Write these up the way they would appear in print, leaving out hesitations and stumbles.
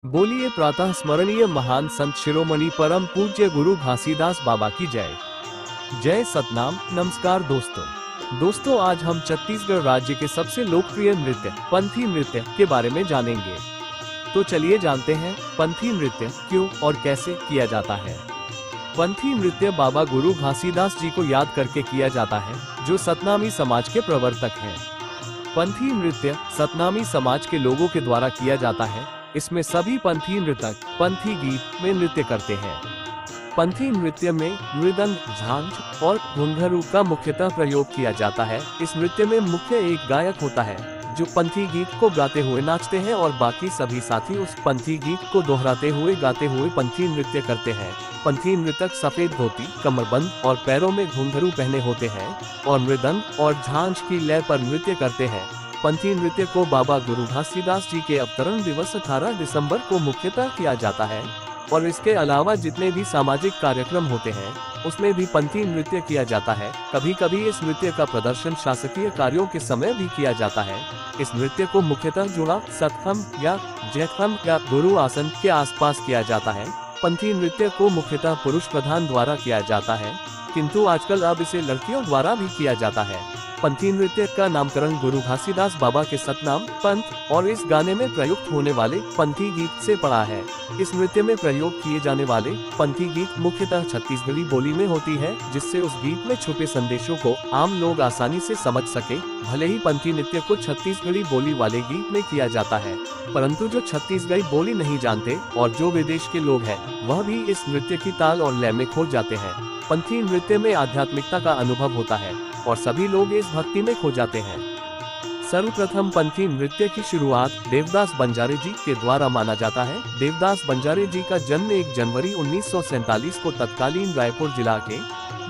बोलिए प्रातः स्मरणीय महान संत शिरोमणि परम पूज्य गुरु घासीदास बाबा की जय। जय सतनाम। नमस्कार दोस्तों, आज हम छत्तीसगढ़ राज्य के सबसे लोकप्रिय नृत्य पंथी नृत्य के बारे में जानेंगे। तो चलिए जानते हैं पंथी नृत्य क्यों और कैसे किया जाता है। पंथी नृत्य बाबा गुरु घासीदास जी को याद करके किया जाता है, जो सतनामी समाज के प्रवर्तक हैं। पंथी नृत्य सतनामी समाज के लोगों के द्वारा किया जाता है। इसमें सभी पंथी नृतक पंथी गीत में नृत्य करते हैं। पंथी नृत्य में मृदंग, झांझ और घुंघरू का मुख्यतः प्रयोग किया जाता है। इस नृत्य में मुख्य एक गायक होता है जो पंथी गीत को गाते हुए नाचते हैं और बाकी सभी साथी उस पंथी गीत को दोहराते हुए गाते हुए पंथी नृत्य करते हैं। पंथी नृतक सफेद धोती, कमरबंद और पैरों में घुंघरू पहने होते हैं और मृदंग और झांझ की लय पर नृत्य करते हैं। पंथी नृत्य को बाबा गुरु घासीदास जी के अवतरण दिवस 18 दिसंबर को मुख्यतः किया जाता है और इसके अलावा जितने भी सामाजिक कार्यक्रम होते हैं उसमें भी पंथी नृत्य किया जाता है। कभी कभी इस नृत्य का प्रदर्शन शासकीय कार्यों के समय भी किया जाता है। इस नृत्य को मुख्यतः जुड़ा सतखम या जयखम या गुरु आसन के आसपास किया जाता है। पंथी नृत्य को मुख्यतः पुरुष प्रधान द्वारा किया जाता है, किंतु आजकल अब इसे लड़कियों द्वारा भी किया जाता है। पंथी नृत्य का नामकरण गुरु घासीदास बाबा के सतनाम पंथ और इस गाने में प्रयुक्त होने वाले पंथी गीत से पड़ा है। इस नृत्य में प्रयोग किए जाने वाले पंथी गीत मुख्यतः छत्तीसगढ़ी बोली में होती है, जिससे उस गीत में छुपे संदेशों को आम लोग आसानी से समझ सके। भले ही पंथी नृत्य को छत्तीसगढ़ी बोली वाले गीत में किया जाता है, परंतु जो छत्तीसगढ़ी बोली नहीं जानते और जो विदेश के लोग हैं वह भी इस नृत्य की ताल और लय में खो जाते हैं। पंथी नृत्य में आध्यात्मिकता का अनुभव होता है और सभी लोग इस भक्ति में खो जाते हैं। सर्वप्रथम पंथी नृत्य की शुरुआत देवदास बंजारे जी के द्वारा माना जाता है। देवदास बंजारे जी का जन्म 1 जनवरी 1947 को तत्कालीन रायपुर जिला के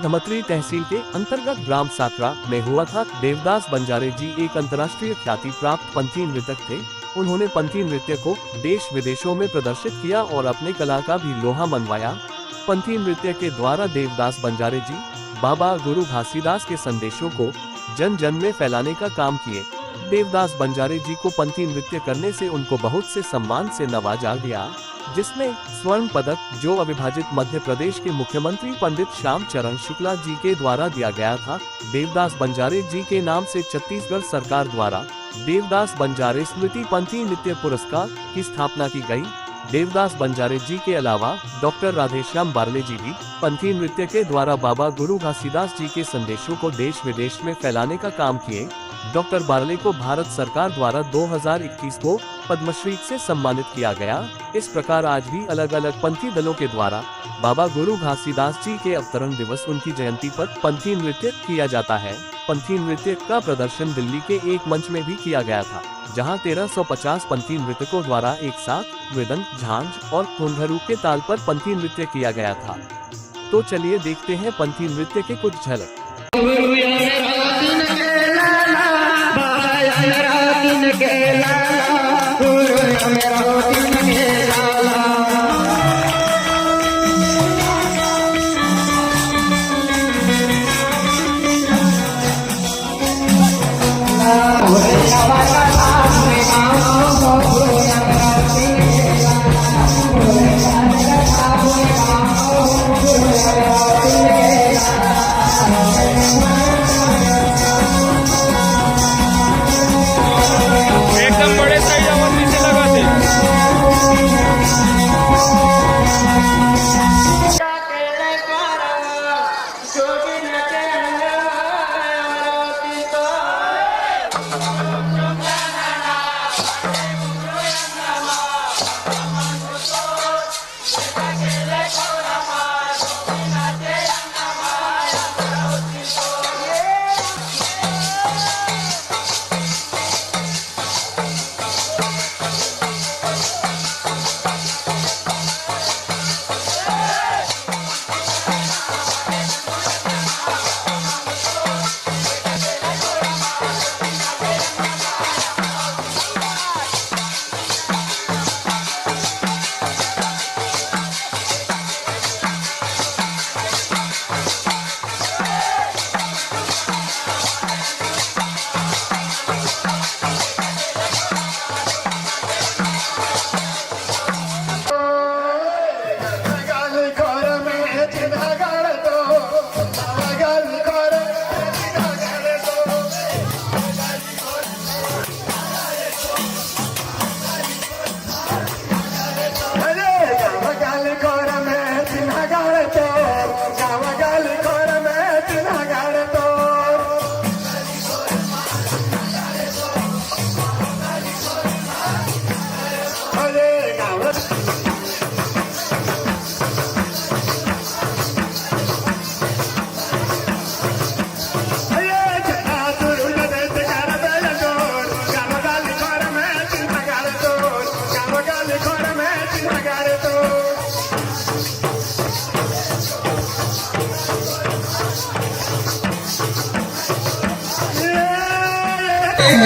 धमतरी तहसील के अंतर्गत ग्राम साकरा में हुआ था। देवदास बंजारे जी एक अंतर्राष्ट्रीय ख्याति प्राप्त पंथी नृतक थे। उन्होंने पंथी नृत्य को देश विदेशों में प्रदर्शित किया और अपने कला का भी लोहा मनवाया। पंथी नृत्य के द्वारा देवदास बंजारे जी बाबा गुरु घासीदास के संदेशों को जन जन में फैलाने का काम किए। देवदास बंजारे जी को पंथी नृत्य करने से उनको बहुत से सम्मान से नवाजा गया, जिसमें स्वर्ण पदक जो अविभाजित मध्य प्रदेश के मुख्यमंत्री पंडित श्याम चरण शुक्ला जी के द्वारा दिया गया था। देवदास बंजारे जी के नाम से छत्तीसगढ़ सरकार द्वारा देवदास बंजारे स्मृति पंथी नृत्य पुरस्कार की स्थापना की गई। देवदास बंजारे जी के अलावा डॉक्टर राधेश्याम बारले जी भी पंथी नृत्य के द्वारा बाबा गुरु घासीदास जी के संदेशों को देश विदेश में फैलाने का काम किए। डॉक्टर बारले को भारत सरकार द्वारा 2021 को पद्मश्री से सम्मानित किया गया। इस प्रकार आज भी अलग अलग पंथी दलों के द्वारा बाबा गुरु घासीदास जी के अवतरण दिवस उनकी जयंती पर पंथी नृत्य किया जाता है। पंथी नृत्य का प्रदर्शन दिल्ली के एक मंच में भी किया गया था, जहां 1350 पंथी नृतकों द्वारा एक साथ मृदंग, झांझ और घुंघरू के ताल पर पंथी नृत्य किया गया था। तो चलिए देखते हैं पंथी नृत्य के कुछ झलक। एकदम बड़े साइज और नीचे लगा दे।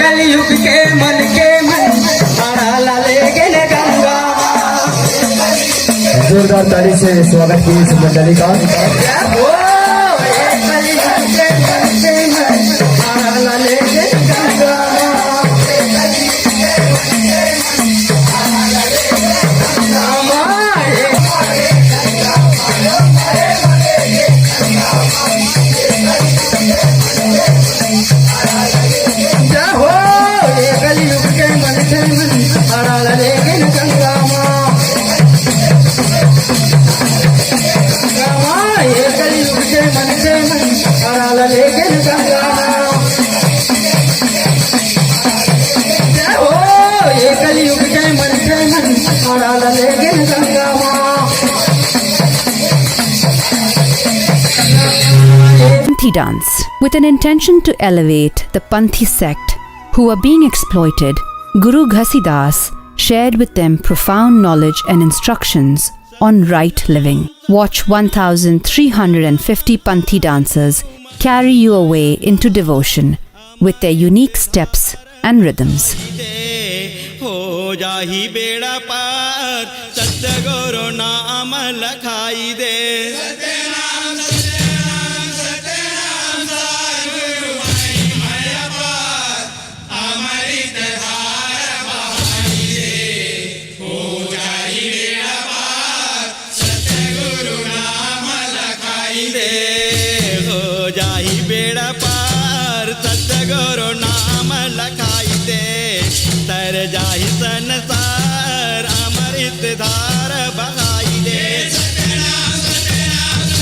कलयुग के मन हरा लेकिन गंगा जोरदार ताली से स्वागत की इस मंडली का। ओ कलयुग के मन हरा लेकिन Ganga Panthi dance. With an intention to elevate the Panthi sect who are being exploited, Guru Ghasidas shared with them profound knowledge and instructions on right living. Watch 1350 Panthi dancers carry you away into devotion with their unique steps and rhythms. हो जाही बेड़ा पार सतगुरु नाम लखाई दे बेड़ा पार सतगुरु नाम लखाई दे तर जाहि संसार अमृत धार बहाई दे सतनाम सतनाम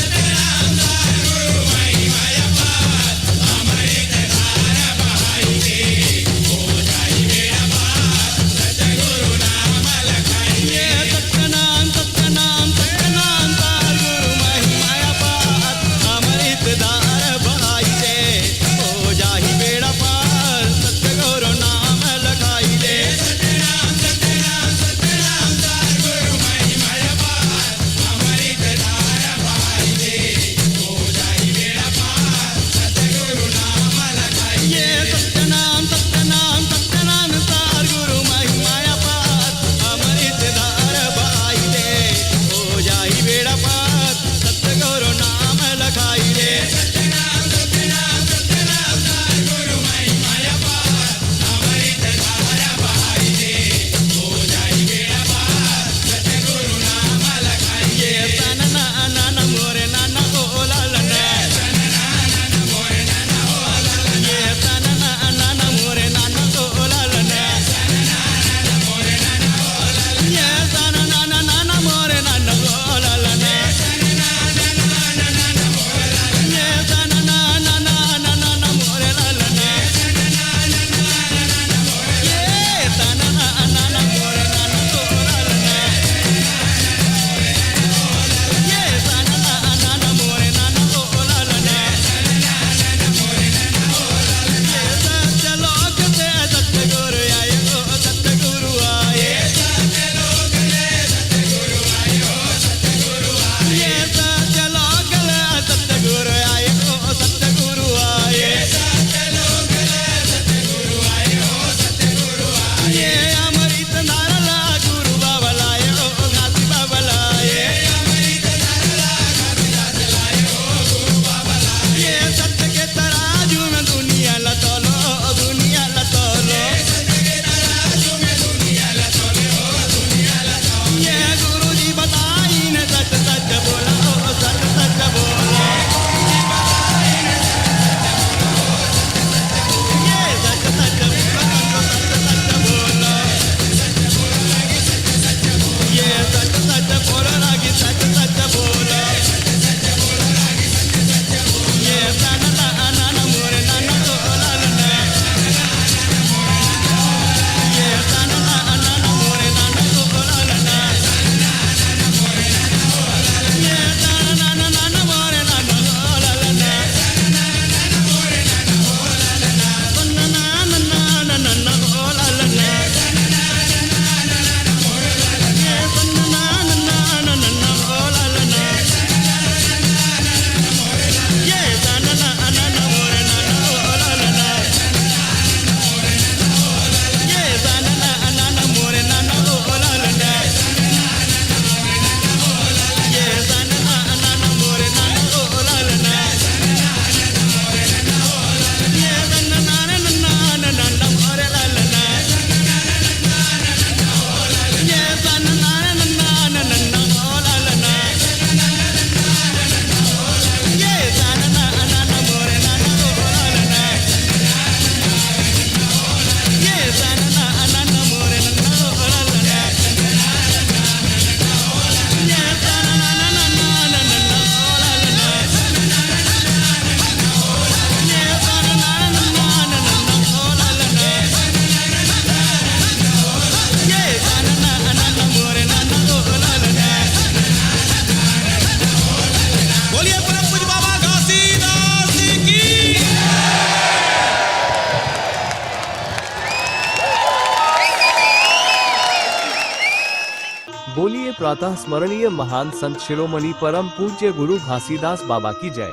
चलिए प्रातः स्मरणीय महान संत शिरोमणि परम पूज्य गुरु घासीदास बाबा की जय।